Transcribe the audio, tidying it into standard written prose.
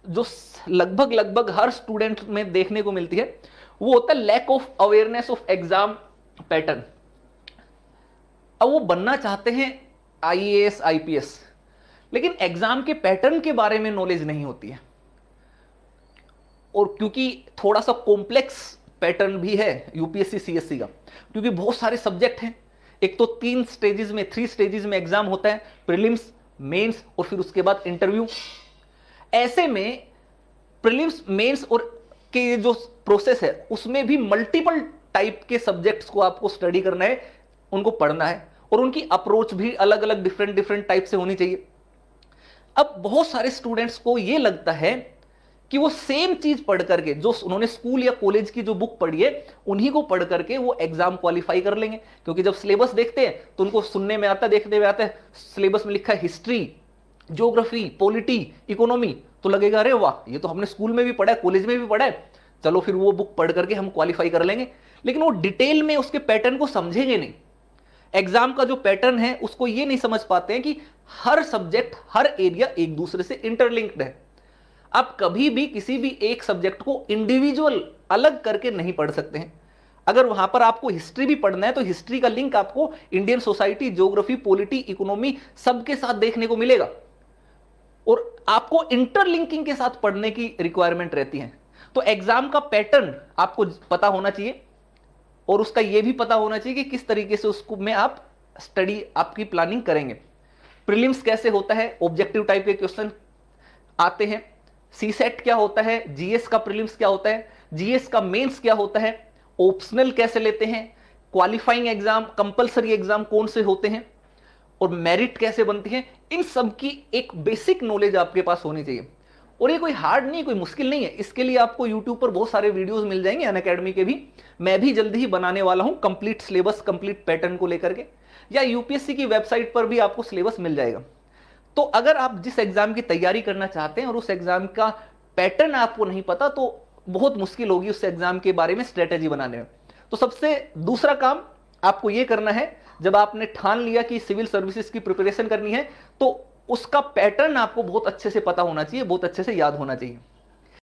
जो लगभग लगभग हर स्टूडेंट में देखने को मिलती है, वो होता है lack of awareness of exam pattern. अब वो बनना चाहते हैं आईएएस आईपीएस, लेकिन एग्जाम के पैटर्न के बारे में नॉलेज नहीं होती है। और क्योंकि थोड़ा सा कॉम्प्लेक्स पैटर्न भी है यूपीएससी सीएससी का, क्योंकि बहुत सारे सब्जेक्ट हैं। एक तो 3 स्टेजेस में एग्जाम होता है, प्रीलिम्स, मेंस और फिर उसके बाद इंटरव्यू। ऐसे में प्रीलिम्स, मेंस और के जो प्रोसेस है उसमें भी मल्टीपल टाइप के सब्जेक्ट्स को आपको स्टडी करना है, उनको पढ़ना है, और उनकी अप्रोच भी अलग अलग डिफरेंट डिफरेंट टाइप से होनी चाहिए। अब बहुत सारे स्टूडेंट्स को यह लगता है कि वो सेम चीज पढ़ करके, जो उन्होंने स्कूल या कॉलेज की जो बुक पढ़ी है उन्हीं को पढ़ करके वो एग्जाम क्वालिफाई कर लेंगे। क्योंकि जब सिलेबस देखते हैं तो उनको सुनने में आता है, देखने में आता है, सिलेबस में लिखा है हिस्ट्री, ज्योग्राफी, पॉलिटी, इकोनॉमी, तो लगेगा अरे वाह ये तो हमने स्कूल में भी पढ़ा है, कॉलेज में भी पढ़ा है, चलो फिर वो बुक पढ़ करके हम क्वालिफाई कर लेंगे। लेकिन वो डिटेल में उसके पैटर्न को समझेंगे नहीं। एग्जाम का जो पैटर्न है उसको ये नहीं समझ पाते हैं कि हर सब्जेक्ट, हर एरिया एक दूसरे से इंटरलिंक्ड है। आप कभी भी किसी भी एक सब्जेक्ट को इंडिविजुअल अलग करके नहीं पढ़ सकते हैं। अगर वहां पर आपको हिस्ट्री भी पढ़ना है तो हिस्ट्री का लिंक आपको Indian society, geography, polity, economy सबके साथ देखने को मिलेगा, और आपको इंटरलिंकिंग के साथ पढ़ने की रिक्वायरमेंट रहती है। तो एग्जाम का पैटर्न आपको पता होना चाहिए, और उसका यह भी पता होना चाहिए कि किस तरीके से उसको में आप स्टडी, आपकी प्लानिंग करेंगे। प्रीलिम्स कैसे होता है, ऑब्जेक्टिव टाइप के क्वेश्चन आते हैं। सी सेट क्या होता है, जीएस का प्रीलिम्स क्या होता है, जीएस का मेंस क्या होता है, ऑप्शनल कैसे लेते हैं, क्वालिफाइंग एग्जाम, कंपलसरी एग्जाम कौन से होते हैं, और मेरिट कैसे बनती है, इन सब की एक बेसिक नॉलेज आपके पास होनी चाहिए। और ये कोई हार्ड नहीं, कोई मुश्किल नहीं है। इसके लिए आपको यूट्यूब पर बहुत सारे वीडियोस मिल जाएंगे, अनअकैडमी के भी। मैं भी जल्दी ही बनाने वाला हूं कंप्लीट सिलेबस, कंप्लीट पैटर्न को लेकर के, या यूपीएससी की वेबसाइट पर भी आपको सिलेबस मिल जाएगा। तो अगर आप जिस एग्जाम की तैयारी करना चाहते हैं और उस एग्जाम का पैटर्न आपको नहीं पता, तो बहुत मुश्किल होगी उस एग्जाम के बारे में स्ट्रेटेजी बनाने में। तो सबसे दूसरा काम आपको यह करना है, जब आपने ठान लिया कि सिविल सर्विसेज की प्रिपरेशन करनी है, तो उसका पैटर्न आपको बहुत अच्छे से पता होना चाहिए, बहुत अच्छे से याद होना चाहिए।